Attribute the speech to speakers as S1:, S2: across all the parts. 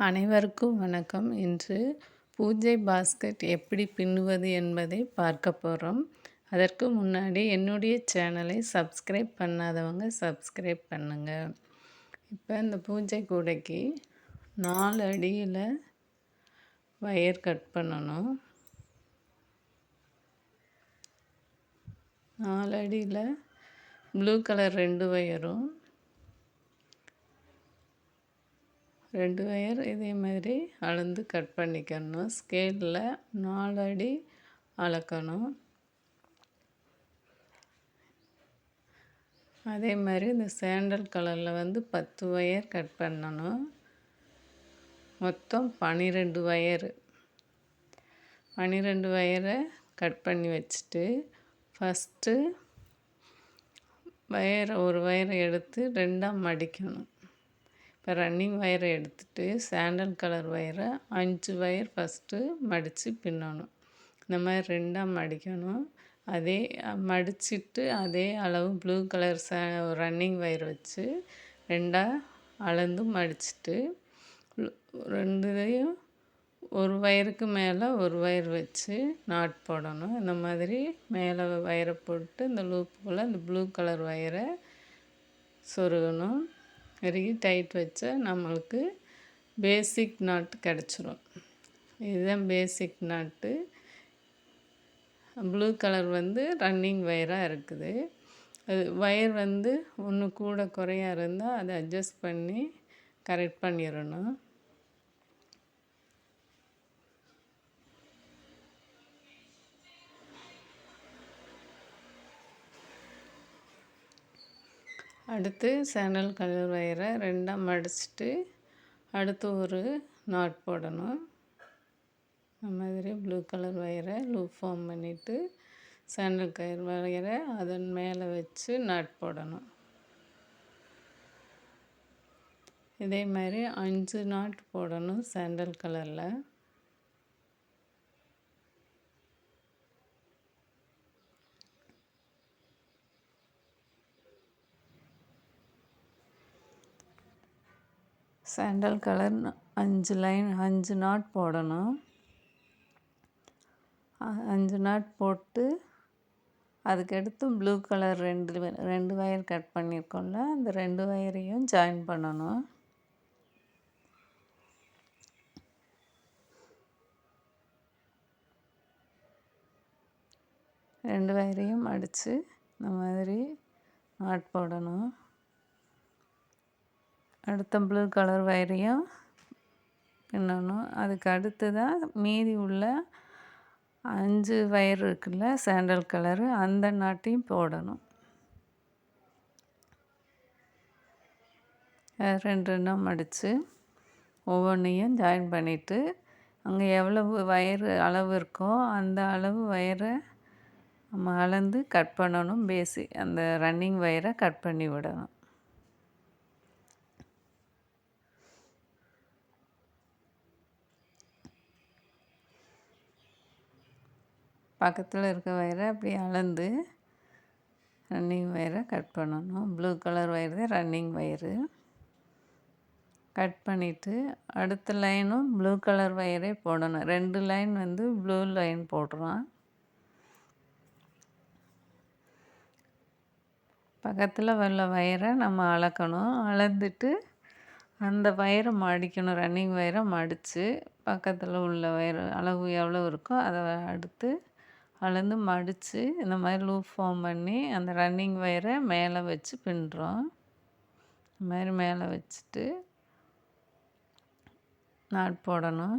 S1: அனைவருக்கும் வணக்கம். இன்று பூஜை பாஸ்கெட் எப்படி பின்னுவது என்பதை பார்க்க போகிறோம். அதற்கு முன்னாடி என்னுடைய சேனலை சப்ஸ்கிரைப் பண்ணாதவங்க சப்ஸ்கிரைப் பண்ணுங்கள். இப்போ இந்த பூஜை கூடைக்கு 4 அடியில் வயர் கட் பண்ணணும். 4 அடியில் ப்ளூ கலர் 2 வயரும் 2 வயர் இதே மாதிரி அளந்து கட் பண்ணிக்கணும். ஸ்கேலில் 4 அடி அளக்கணும். அதே மாதிரி இந்த சாண்டல் கலரில் 10 வயர் கட் பண்ணணும். மொத்தம் 12 வயர். 12 வயரை கட் பண்ணி வச்சுட்டு ஃபஸ்ட்டு ஒரு வயரை எடுத்து 2ஆக மடிக்கணும். இப்போ ரன்னிங் வயரை எடுத்துகிட்டு சாண்டல் கலர் வயரை 5 வயர் ஃபஸ்ட்டு மடித்து பின்னணும். இந்த மாதிரி 2ஆக மடிக்கணும். அதே மடிச்சிட்டு அதே அளவு ப்ளூ கலர் ரன்னிங் வயர் வச்சு 2ஆக அளந்து மடிச்சுட்டு 2லையும் ஒரு வயருக்கு மேலே ஒரு வயர் வச்சு நாட் போடணும். இந்த மாதிரி மேலே வயரை போட்டு இந்த லூப்புக்குள்ளே இந்த ப்ளூ கலர் வயரை சொருகணும். இறுக்கி டைட் வச்சா நம்மளுக்கு பேசிக் நாட் கிடச்சிரும். இதுதான் பேசிக் நாட்டு. ப்ளூ கலர் ரன்னிங் வயராக இருக்குது. அது வயர் ஒன்று கூட குறையாக இருந்தால் அதை அட்ஜஸ்ட் பண்ணி கரெக்ட் பண்ணிடணும். அடுத்து சாண்டல் கலர் வயரை 2ஆக மடிச்சுட்டு அடுத்து ஒரு நாட் போடணும். இந்த மாதிரி ப்ளூ கலர் வயரை லூப் ஃபார்ம் பண்ணிவிட்டு சாண்டல் கலர் வயரை அதன் மேலே வச்சு நாட் போடணும். இதே மாதிரி 5 நாட் போடணும் சாண்டல் கலரில். சாண்டல் கலர் 5 நாட் போடணும். 5 நாட் போட்டு அதுக்கடுத்து ப்ளூ கலர் 2 வயர் கட் பண்ணியிருக்கோம்ல, அந்த 2 வயரையும் ஜாயின் பண்ணணும். ரெண்டு வயரையும் மடித்து இந்த மாதிரி நாட் போடணும். அடுத்த ப்ளூ கலர் வயரையும் பின்னணும். அதுக்கு அடுத்து தான் மீதி உள்ள 5 வயர் இருக்குல்ல சாண்டல் கலரு, அந்த நாட்டையும் போடணும். 2 மடித்து ஒவ்வொன்றையும் ஜாயின் பண்ணிவிட்டு அங்கே எவ்வளவு வயர் அளவு இருக்கோ அந்த அளவு வயரை நம்ம அளந்து கட் பண்ணணும். அந்த ரன்னிங் வயரை கட் பண்ணி விடணும். பக்கத்தில் இருக்க வயரை அப்படி அளந்து ரன்னிங் வயரை கட் பண்ணணும். ப்ளூ கலர் வயர் தான் ரன்னிங் வயரு. கட் பண்ணிவிட்டு அடுத்த லைனும் ப்ளூ கலர் வயரே போடணும். 2 லைன் ப்ளூ லைன் போடுறோம். பக்கத்தில் உள்ள வயரை நம்ம அளக்கணும். அளந்துட்டு அந்த வயரை மடிக்கணும். ரன்னிங் வயரை மடித்து பக்கத்தில் உள்ள வயர் அளவு எவ்வளோ இருக்கோ அதை அடுத்து அளந்து மடித்து இந்த மாதிரி லூப் ஃபார்ம் பண்ணி அந்த ரன்னிங் வயரை மேலே வச்சு பின்னுறோம். இந்த மாதிரி மேலே வச்சுட்டு நாட் போடணும்.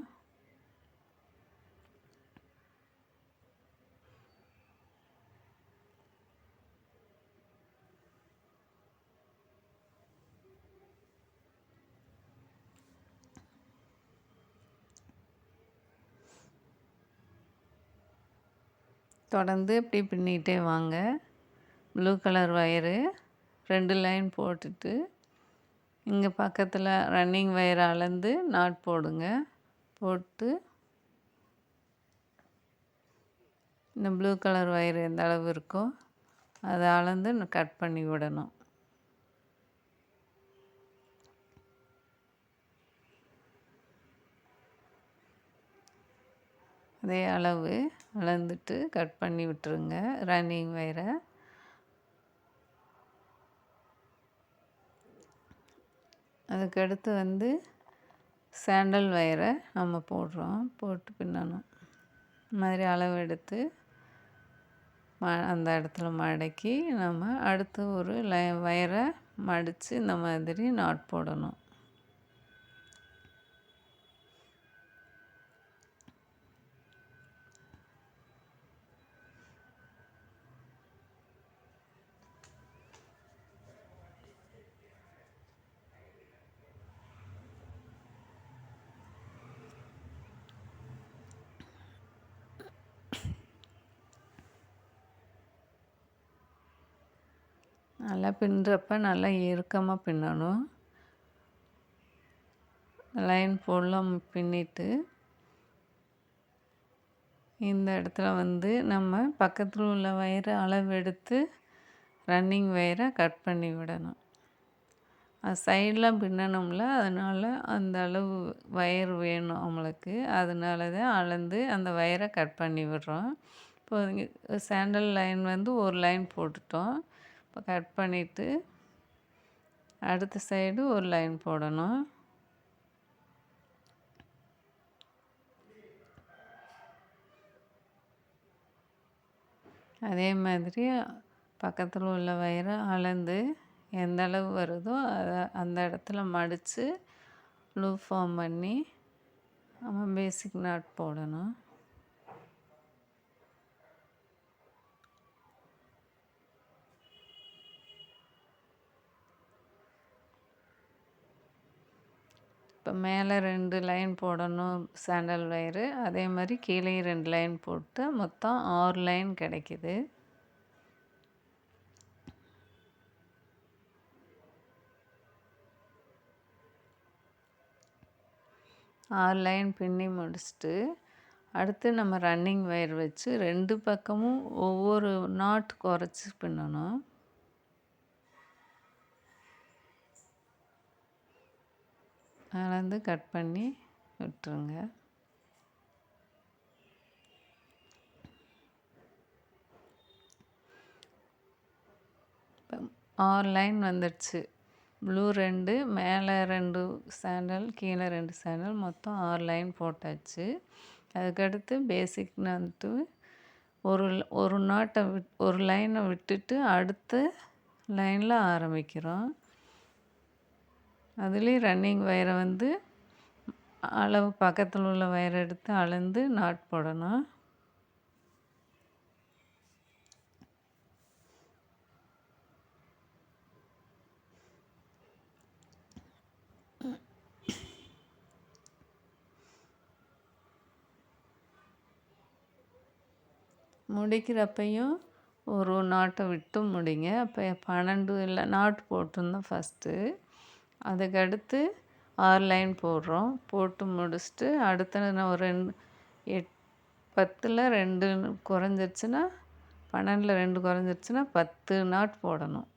S1: தொடர்ந்து இப்படி பின்னிகிட்டே வாங்க. ப்ளூ கலர் வயரு 2 லைன் போட்டுட்டு இங்கே பக்கத்தில் ரன்னிங் வயரை அளந்து நாட் போடுங்க. போட்டு இந்த ப்ளூ கலர் வயர் எந்த அளவு இருக்கோ அதை அளந்து கட் பண்ணி விடணும். அதே அளவு அளந்துட்டு கட் பண்ணி விட்டுருங்க ரன்னிங் வயரை. அதுக்கடுத்து சாண்டல் வயரை நம்ம போட்டு பின்னணும். இந்த மாதிரி அளவு எடுத்து அந்த இடத்துல மடக்கி நம்ம அடுத்து ஒரு வயரை மடித்து இந்த மாதிரி நாட் போடணும். நல்லா பின்னுறப்ப நல்லா இறுக்கமாக பின்னணும். லைன் ஃபுல்லாக பின்னிட்டு இந்த இடத்துல நம்ம பக்கத்தில் உள்ள வயரை அளவு எடுத்து ரன்னிங் வயரை கட் பண்ணி விடணும். அது சைடெலாம் பின்னணும்ல, அதனால் அந்த அளவு வயர் வேணும் நம்மளுக்கு. அதனால தான் அளந்து அந்த வயரை கட் பண்ணி விடுறோம். இப்போ சாண்டல் லைன் ஒரு லைன் போட்டுட்டோம். இப்போ கட் பண்ணிவிட்டு அடுத்த சைடு ஒரு லைன் போடணும். அதே மாதிரி பக்கத்தில் உள்ள வயரை அளந்து எந்த அளவு வருதோ அதை அந்த இடத்துல மடித்து லூப் ஃபார்ம் பண்ணி நம்ம பேசிக் நாட் போடணும். இப்போ மேலே 2 லைன் போடணும் சாண்டல் வயரு. அதே மாதிரி கீழே 2 லைன் போட்டு மொத்தம் 6 லைன் கிடைக்கிது. ஆறு லைன் பின்னி முடிச்சுட்டு அடுத்து நம்ம ரன்னிங் வயர் வச்சு 2 பக்கமும் ஒவ்வொரு நாட் குறைச்சி பின்னணும். அளந்து கட் பண்ணி விட்டுருங்க. இப்போ 6 லைன் வந்துடுச்சு. ப்ளூ 2, மேலே 2 சாண்டல், கீழே 2 சாண்டல், மொத்தம் 6 லைன் போட்டாச்சு. அதுக்கடுத்து பேசிக் நாட்டு ஒரு நாட்டை ஒரு லைனை விட்டுட்டு அடுத்த லைனில் ஆரம்பிக்கிறோம். அதுலேயும் ரன்னிங் வயரை அளவு பக்கத்தில் உள்ள வயரை எடுத்து அளந்து நாட் போடணும். முடிக்கிறப்பையும் ஒரு நாட்டை விட்டு முடிங்க. அப்போ 12 இல்லை நாட் போட்டிருந்தோம் ஃபஸ்ட்டு. அதுக்கடுத்து 6 லைன் போடுறோம். போட்டு முடிச்சுட்டு அடுத்த ஒரு 10ல் 2 குறைஞ்சிருச்சுன்னா 12ல் 2 குறைஞ்சிருச்சுன்னா 10 நாட் போடணும்.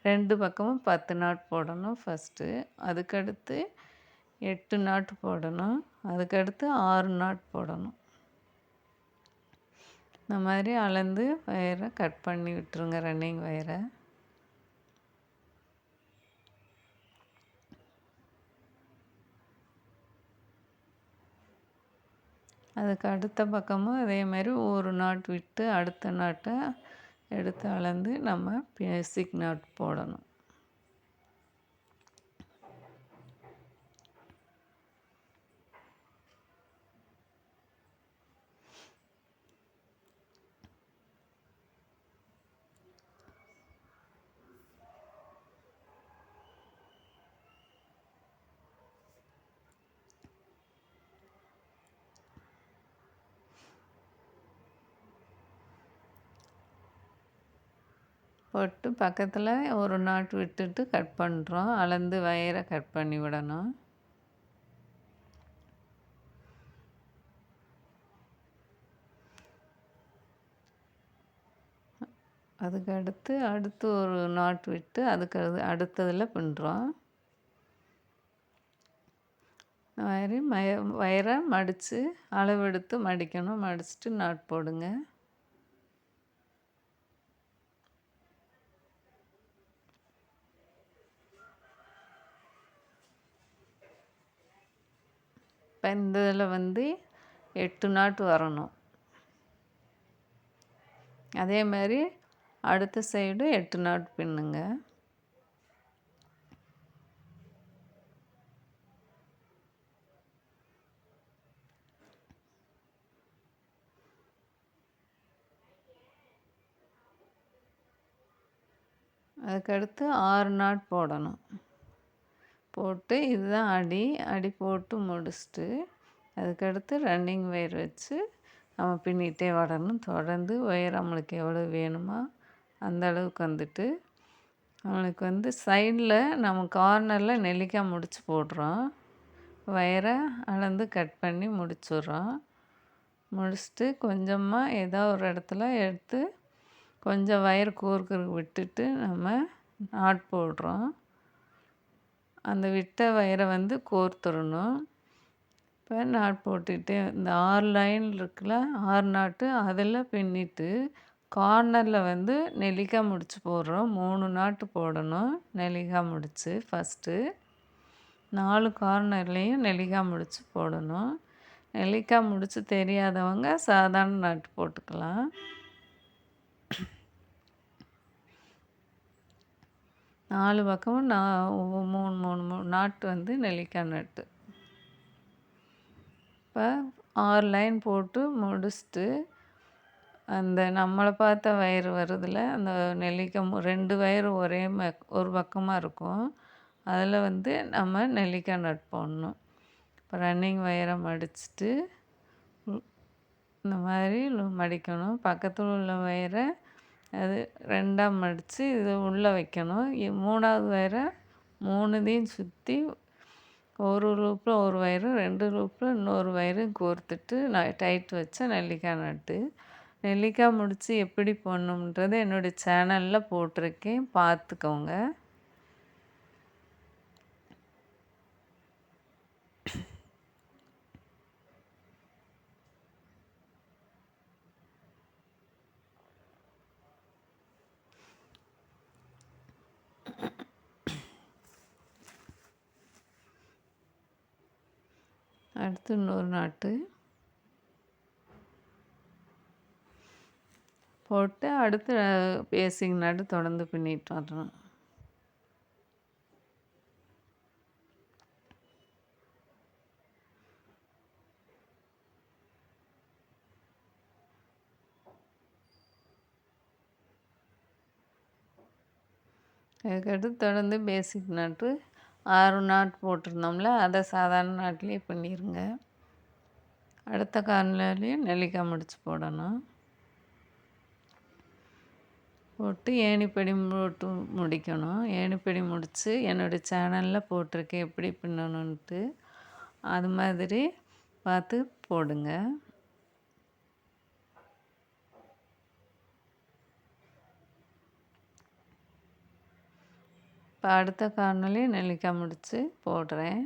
S1: 2 பக்கமும் 10 நாட் போடணும் ஃபஸ்ட்டு. அதுக்கடுத்து 8 நாட் போடணும். அதுக்கடுத்து 6 நாட் போடணும். இந்த மாதிரி அளந்து வயரை கட் பண்ணி விட்டுருங்க ரன்னிங் வயரை. அதுக்கு அடுத்த பக்கமும் அதே மாதிரி ஒரு நாட் விட்டு அடுத்த நாட்டை எடுத்து அளந்து நம்ம பேசிக் நாட் போடணும். போட்டு பக்கத்தில் ஒரு நாட் விட்டுட்டு கட் பண்ணுறோம். அளந்து வயரை கட் பண்ணி விடணும். அதுக்கு அடுத்து ஒரு நாட் விட்டு அதுக்கு அடுத்ததில் பின்னுறோம். இந்த மாதிரி வயரை மடித்து அளவெடுத்து மடிக்கணும். மடிச்சுட்டு நாட் போடுங்க. இப்போ இந்த இதில் 8 நாட் வரணும். அதே மாதிரி அடுத்த சைடும் 8 நாட் பின்னுங்க. அதுக்கடுத்து 6 நாட் போடணும். போட்டு இதுதான் அடி போட்டு முடிச்சுட்டு அதுக்கடுத்து ரன்னிங் ஒயர் வச்சு நம்ம பின்னிகிட்டே வரணும். தொடர்ந்து ஒயர் நம்மளுக்கு எவ்வளோ வேணுமோ அந்த அளவுக்கு நம்மளுக்கு சைடில் நம்ம கார்னரில் நெல்லிக்காய் முடிச்சு போடுறோம். ஒயரை அளந்து கட் பண்ணி முடிச்சிடுறோம். முடிச்சுட்டு கொஞ்சமாக ஏதோ ஒரு இடத்துல எடுத்து கொஞ்சம் ஒயர் கோர்க்கறதுக்கு விட்டுட்டு நம்ம நாட் போடுறோம். அந்த விட்ட ஒயரை கோர்த்துடணும். இப்போ நாட் போட்டுக்கிட்டே இந்த 6 லைன் இருக்குல்ல, 6 நாட்டு அதில் பின்னிட்டு கார்னரில் நெல்லிக்காய் முடிச்சு போடுறோம். 3 நாட்டு போடணும் நெல்லிக்காய் முடிச்சு ஃபஸ்ட்டு. 4 கார்னர்லேயும் நெல்லிக்காய் முடிச்சு போடணும். நெல்லிக்காய் முடிச்சு தெரியாதவங்க சாதாரண நாட்டு போட்டுக்கலாம். 4 பக்கமும் 3 நாட்டு நெல்லிக்காய் நட்டு. இப்போ 6 லைன் போட்டு முடிச்சுட்டு அந்த நம்மளை பார்த்த வயர் வருதில்ல, அந்த நெல்லிக்காய் 2 வயர் ஒரு பக்கமாக இருக்கும். அதில் நம்ம நெல்லிக்காய் நட் போடணும். இப்போ ரன்னிங் ஒயரை மடிச்சுட்டு இந்த மாதிரி மடிக்கணும். பக்கத்தில் உள்ள ஒயரை அது 2ஆக மடித்து இது உள்ளே வைக்கணும். 3ஆவது ஒயரை 3இதையும் சுற்றி ஒரு லூப்பில் ஒரு வயரு 2 லூப்பில் இன்னொரு வயரும் கோர்த்துட்டு டைட் வச்ச நெல்லிக்காய் நட்டு. நெல்லிக்காய் முடித்து எப்படி போடணுன்றதை என்னுடைய சேனலில் போட்டிருக்கேன், பார்த்துக்கோங்க. அடுத்து இன்னொரு நாட்டு போட்டு அடுத்து பேசிக் நாட்டு தொடர்ந்து பின்னிட்டு வரணும். அதுக்கடுத்து தொடர்ந்து பேசிக் நாட்டு 6 நாட் போட்டிருந்தோம்ல, அதை சாதாரண நாட்டிலே பண்ணிடுங்க. அடுத்த கார்னர்லேயும் நெல்லிக்காய் முடிச்சு போடணும். போட்டு ஏணிப்படி போட்டு முடிக்கணும். ஏணிப்படி முடித்து என்னுடைய சேனலில் போட்டிருக்கேன் எப்படி பின்னணுன்ட்டு. அது மாதிரி பார்த்து போடுங்க. இப்போ அடுத்த கார்னர்லேயும் நெல்லிக்காய் முடித்து போடுறேன்.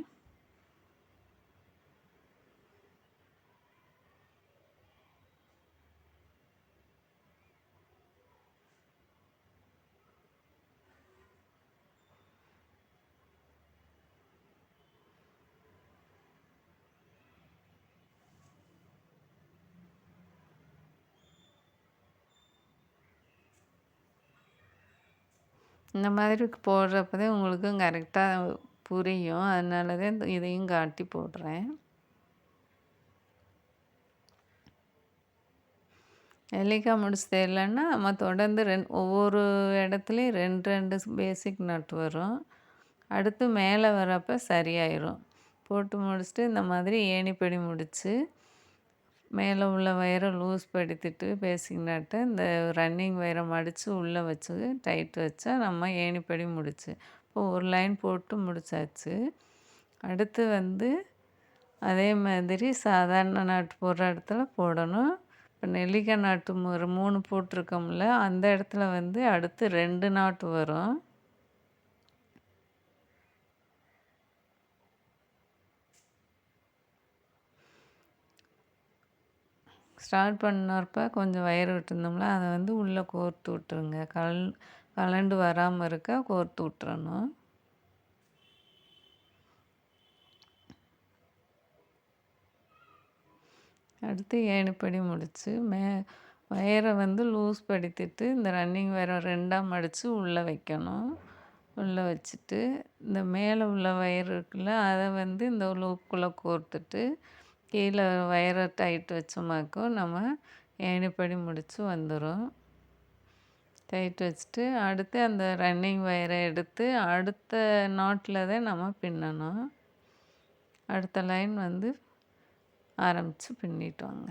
S1: இந்த மாதிரி போடுறப்ப தான் உங்களுக்கும் கரெக்டாக புரியும். அதனால தான் இதையும் காட்டி போடுறேன். நெல்லிக்காய் முடிச்சு தெரியலன்னா நம்ம தொடர்ந்து ஒவ்வொரு இடத்துலையும் 2 பேசிக் நட் வரும். அடுத்து மேலே வரப்போ சரியாயிடும். போட்டு முடிச்சுட்டு இந்த மாதிரி ஏணிப்படி முடித்து மேலே உள்ள வயரை லூஸ் படுத்திட்டு பேசிக் நட்டை இந்த ரன்னிங் வயரை மடித்து உள்ளே வச்சு டைட் வச்சா நம்ம ஏணிப்படி முடிச்சு. இப்போ ஒரு லைன் போட்டு முடிச்சாச்சு. அடுத்து அதே மாதிரி சாதாரண நாட்டு போடுற இடத்துல போடணும். இப்போ நெல்லிக்காய் நாட்டு 3 போட்டிருக்கோம்ல, அந்த இடத்துல அடுத்து 2 நாட்டு வரும். ஸ்டார்ட் பண்ணப்ப கொஞ்சம் வயர் விட்டுருந்தோம்ல, அதை வந்து உள்ளே கோர்த்து விட்டுருங்க. கலண்டு வராமல் இருக்க கோர்த்து விட்டுறணும். அடுத்து ஏணிப்படி முடித்து வயரை வந்து லூஸ் படுத்திட்டு இந்த ரன்னிங் வயரை 2ஆக மடித்து உள்ளே வைக்கணும். உள்ளே வச்சுட்டு இந்த மேலே உள்ள வயர் இருக்குல்ல, அதை வந்து இந்த லூப்புக்குள்ளே கோர்த்துட்டு கீழே வயரை டைட் வச்சோமாக்கும் நம்ம ஏணிப்படி முடித்து வந்துடும். டைட் வச்சுட்டு அடுத்து அந்த ரன்னிங் வயரை எடுத்து அடுத்த நாட்டில் தான் நம்ம பின்னணும். அடுத்த லைன் வந்து ஆரம்பித்து பின்னிட்டு வாங்க.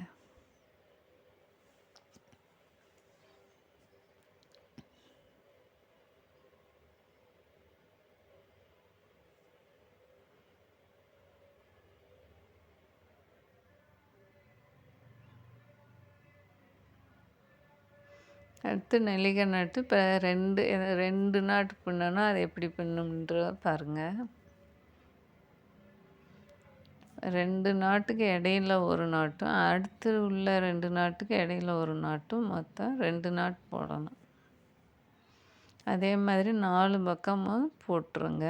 S1: அடுத்து நெல்லிக்காய் நாட்டு இப்போ ரெண்டு நாட்டு பின்னணும். அது எப்படி பின்னுன்ற பாருங்கள். 2 நாட்டுக்கு இடையில ஒரு நாட்டும், அடுத்து உள்ள 2 நாட்டுக்கு இடையில ஒரு நாட்டும், மொத்தம் 2 நாட் போடணும். அதே மாதிரி 4 பக்கமும் போட்டுருங்க.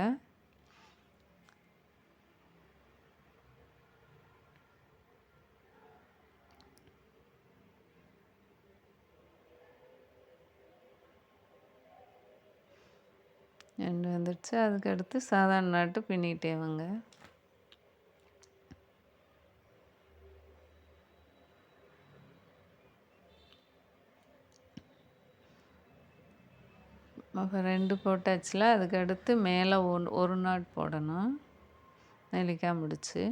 S1: ரெண்டு வந்துடுச்சு. அதுக்கடுத்து சாதாரண நாட்டு பின்னிட்டே வாங்க. அப்போ 2 போட்டாச்சுல. அதுக்கடுத்து மேலே ஒரு நாட் போடணும். நெல்லிக்காய் முடிச்சு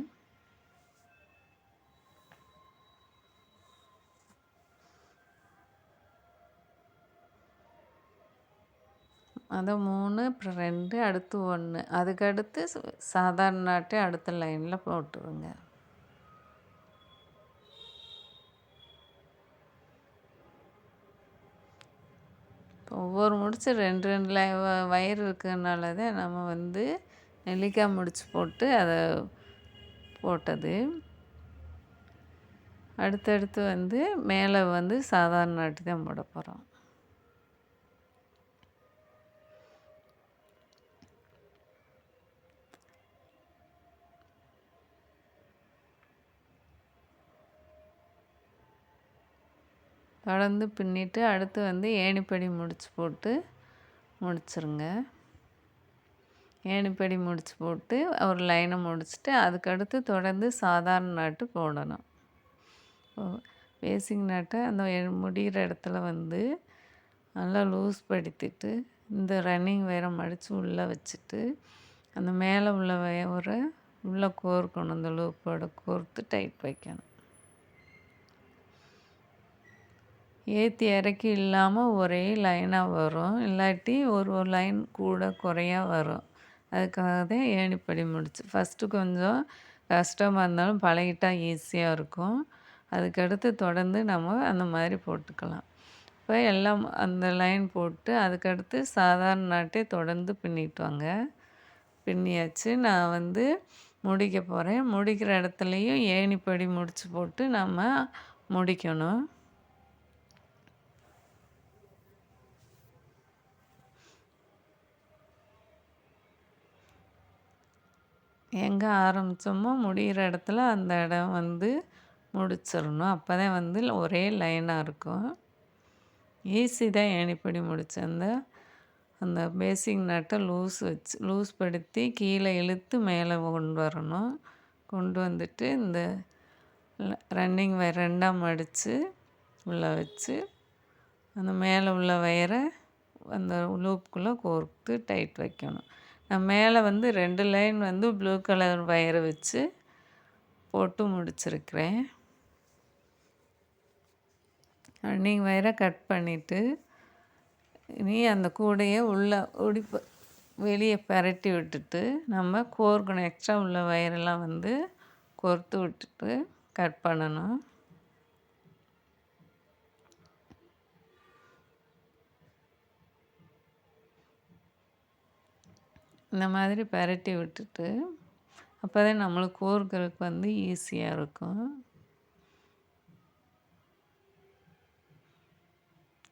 S1: அதை 3 அப்புறம் 2 அடுத்து 1 அதுக்கடுத்து சாதாரண நாட்டை அடுத்த லைனில் போட்டுருங்க. ஒவ்வொரு முடிச்சு 2 வயர் இருக்கிறதுனால தான் நம்ம வந்து நெல்லிக்காய் முடிச்சு போட்டு அதை போட்டது. அடுத்தடுத்து வந்து மேலே வந்து சாதாரண நாட்டு தான் போட போகிறோம். தொடர்ந்து பின்னிட்டு அடுத்து வந்து ஏணிப்படி முடிச்சு போட்டு முடிச்சிருங்க. ஏணிப்படி முடிச்சு போட்டு ஒரு லைனை முடிச்சுட்டு அதுக்கடுத்து தொடர்ந்து சாதாரண நாட்டு போடணும். பேசிக் நாட்டை அந்த முடிகிற இடத்துல வந்து நல்லா லூஸ் படுத்திட்டு இந்த ரன்னிங் வயரை மடித்து உள்ளே வச்சுட்டு அந்த மேலே உள்ள வயரை உள்ளே கோர்க்கணும். அந்த லூப்போட கோர்த்து டைட் வைக்கணும். ஏற்றி இறக்கி இல்லாமல் ஒரே லைனாக வரும். இல்லாட்டி ஒரு லைன் கூட குறையா வரும். அதுக்காக தான் ஏணிப்படி முடிச்சு. ஃபஸ்ட்டு கொஞ்சம் கஷ்டமாக இருந்தாலும் பழகிட்டால் ஈஸியாக இருக்கும். அதுக்கடுத்து தொடர்ந்து நம்ம அந்த மாதிரி போட்டுக்கலாம். இப்போ எல்லாம் அந்த லைன் போட்டு அதுக்கடுத்து சாதாரண நாட்டே தொடர்ந்து பின்னிட்டு வாங்க. பின்னியாச்சு. நான் வந்து முடிக்க போகிறேன். முடிக்கிற இடத்துலையும் ஏணிப்படி முடிச்சு போட்டு நம்ம முடிக்கணும். எங்கே ஆரம்பித்தோமோ முடிகிற இடத்துல அந்த இடம் வந்து முடிச்சிடணும். அப்போ தான் வந்து ஒரே லைனாக இருக்கும். ஈஸி தான் ஏணிப்படி முடிச்சு. அந்த பேசிக் நட்டை லூஸ் படுத்தி கீழே இழுத்து மேலே கொண்டு வரணும். கொண்டு வந்துட்டு இந்த ரன்னிங் வயர் 2ஆக மடித்து உள்ளே வச்சு அந்த மேலே உள்ள வயரை அந்த லூப்புக்குள்ளே கோர்த்து டைட் வைக்கணும். நான் மேலே வந்து 2 லைன் வந்து ப்ளூ கலர் வயரை வச்சு போட்டு முடிச்சிருக்கிறேன். ரன்னிங் வயரை கட் பண்ணிவிட்டு இனி அந்த கூடையை உள்ளே வெளியே பரட்டி விட்டுட்டு நம்ம கோர்க்கணும். எக்ஸ்ட்ரா உள்ள வயரெல்லாம் வந்து கோர்த்து விட்டுட்டு கட் பண்ணணும். இந்த மாதிரி பரட்டி விட்டுட்டு அப்போ தான் நம்மளுக்கு கோர்க்கறதுக்கு வந்து ஈஸியாக இருக்கும்.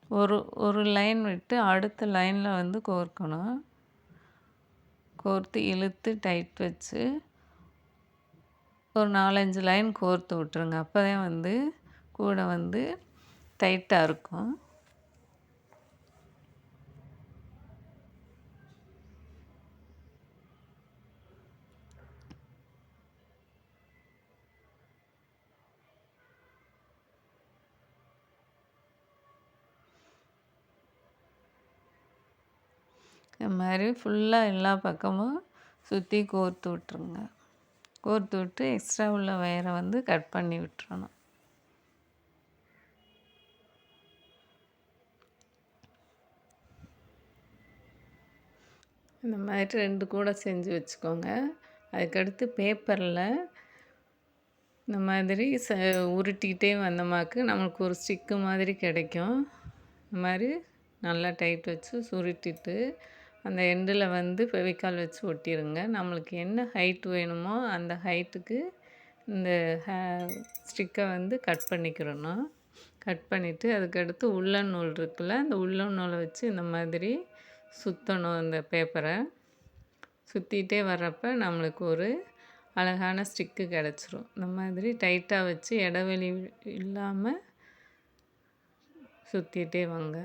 S1: ஒரு ஒரு லைன் விட்டு அடுத்த லைனில் வந்து கோர்க்கணும். கோர்த்து இழுத்து டைட் வச்சு ஒரு 4, 5 லைன் கோர்த்து விட்ருங்க. அப்போ தான் வந்து கூட வந்து டைட்டாக இருக்கும். இது மாதிரி ஃபுல்லாக எல்லா பக்கமும் சுற்றி கோர்த்து விட்ருங்க. கோர்த்து விட்டு எக்ஸ்ட்ரா உள்ள வயரை வந்து கட் பண்ணி விட்டுறணும். இந்த மாதிரி 2 கூட செஞ்சு வச்சுக்கோங்க. அதுக்கடுத்து பேப்பரில் இந்த மாதிரி உருட்டிக்கிட்டே வந்தோமாக்கு நம்மளுக்கு ஒரு ஸ்டிக்கு மாதிரி கிடைக்கும். இந்த மாதிரி நல்லா டைட் வச்சு சுருட்டிட்டு அந்த எண்டில் வந்து ஃபெவிகால் வச்சு ஒட்டிடுங்க. நம்மளுக்கு என்ன ஹைட் வேணுமோ அந்த ஹைட்டுக்கு இந்த ஸ்டிக்கை வந்து கட் பண்ணிக்கிறணும். கட் பண்ணிவிட்டு அதுக்கடுத்து உள்ளன் நூல் இருக்குல்ல, அந்த உள்ளன் நூலை வச்சு இந்த மாதிரி சுற்றணும். அந்த பேப்பரை சுற்றிட்டே வர்றப்ப நம்மளுக்கு ஒரு அழகான ஸ்டிக்கு கிடச்சிரும். இந்த மாதிரி டைட்டாக வச்சு இடைவெளி இல்லாமல் சுற்றிட்டே வாங்க.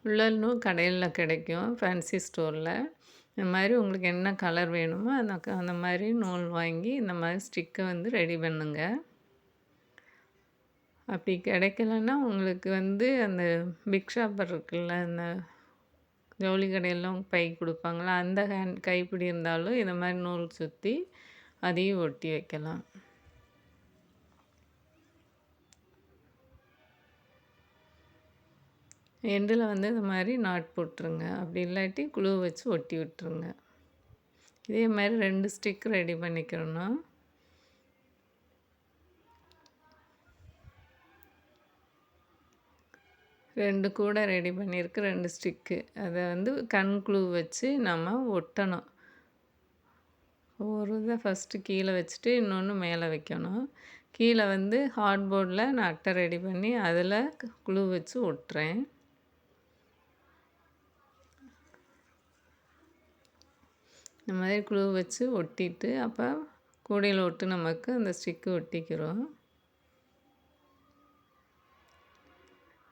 S1: உள்ளன் நூல் கடையில் கிடைக்கும் ஃபேன்சி ஸ்டோரில். இந்த மாதிரி உங்களுக்கு என்ன கலர் வேணுமோ அந்த மாதிரி நூல் வாங்கி இந்த மாதிரி ஸ்டிக்கை வந்து ரெடி பண்ணுங்க. அப்படி கிடைக்கலன்னா உங்களுக்கு வந்து அந்த பிக் ஷாப்பர் இருக்குல்ல, அந்த ஜவுளி கடையெல்லாம் பை கொடுப்பாங்களா, அந்த கைப்பிடி இருந்தாலும் இந்த மாதிரி நூல் சுற்றி அதையும் ஒட்டி வைக்கலாம். எண்டில் வந்து இந்த மாதிரி நாட் போட்டுருங்க. அப்படி இல்லாட்டி குளூ வச்சு ஒட்டி விட்டுருங்க. இதே மாதிரி 2 ஸ்டிக் ரெடி பண்ணிக்கிறணும். ரெண்டு கூட ரெடி பண்ணியிருக்கு 2 ஸ்டிக்கு. அதை வந்து கண் குளூ வச்சு நம்ம ஒட்டணும். ஒரு இதை ஃபஸ்ட்டு கீழே வச்சுட்டு இன்னொன்று மேலே வைக்கணும். கீழே வந்து ஹார்ட் போர்டில் நான் அட்டை ரெடி பண்ணி அதில் குளூ வச்சு ஒட்டுறேன். இந்த மாதிரி குளூ வச்சு ஒட்டிட்டு அப்போ கூடையில் ஒட்டு நமக்கு அந்த ஸ்டிக்கு ஒட்டிக்கிறோம்.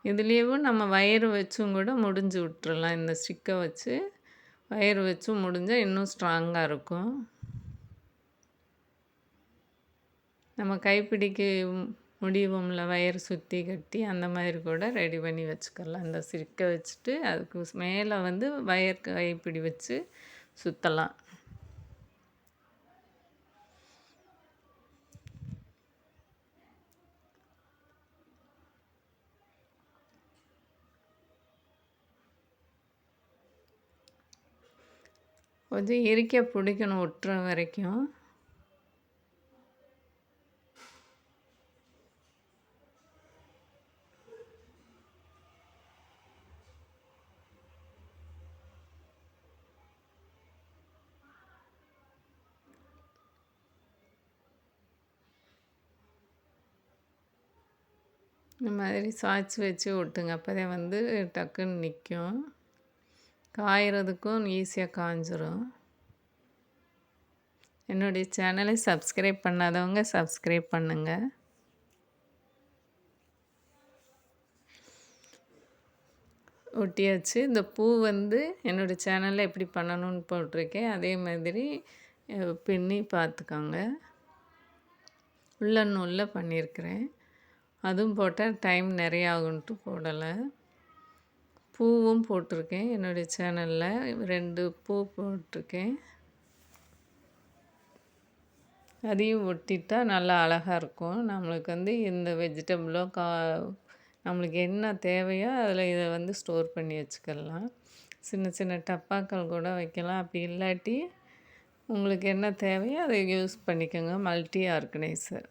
S1: இதுலேயும் நம்ம வயர் வச்சும் கூட முடிஞ்சு விட்டுறலாம். இந்த ஸ்டிக்கை வச்சு வயர் வச்சும் முடிஞ்சால் இன்னும் ஸ்ட்ராங்காக இருக்கும். நம்ம கைப்பிடிக்கு முடிவும்ல வயர் சுற்றி கட்டி அந்த மாதிரி கூட ரெடி பண்ணி வச்சுக்கலாம். இந்த ஸ்டிக்கை வச்சுட்டு அதுக்கு மேலே வந்து வயர் கைப்பிடி வச்சு சுற்றலாம். கொஞ்சம் இறுக்க பிடிக்கணும் ஒட்டுற வரைக்கும். இந்த மாதிரி சாய்ச்சி வச்சு ஒட்டுங்க. அப்போ தான் வந்து டக்குன்னு நிற்கும். காயறதுக்கும் ஈஸியாக காஞ்சிரும். என்னுடைய சேனலை சப்ஸ்கிரைப் பண்ணாதவங்க சப்ஸ்கிரைப் பண்ணுங்கள். ஒட்டியாச்சு. இந்த பூ வந்து என்னோடய சேனலில் எப்படி பண்ணணும்னு போட்டிருக்கேன். அதே மாதிரி பின்னி பார்த்துக்கோங்க. உள்ளன் நூலில் பண்ணியிருக்கிறேன். அதுவும் போட்டால் டைம் நிறைய ஆகுன்ட்டு போடலை. பூவும் போட்டிருக்கேன். என்னுடைய சேனலில் 2 பூ போட்டிருக்கேன். அதையும் ஒட்டிட்டா நல்லா அழகாக இருக்கும். நம்மளுக்கு வந்து இந்த வெஜிடபிளோ நம்மளுக்கு என்ன தேவையோ அதில் இதை வந்து ஸ்டோர் பண்ணி வச்சுக்கலாம். சின்ன சின்ன டப்பாக்கள் கூட வைக்கலாம். அப்படி இல்லாட்டி உங்களுக்கு என்ன தேவையோ அதை யூஸ் பண்ணிக்கோங்க. Multi organiser.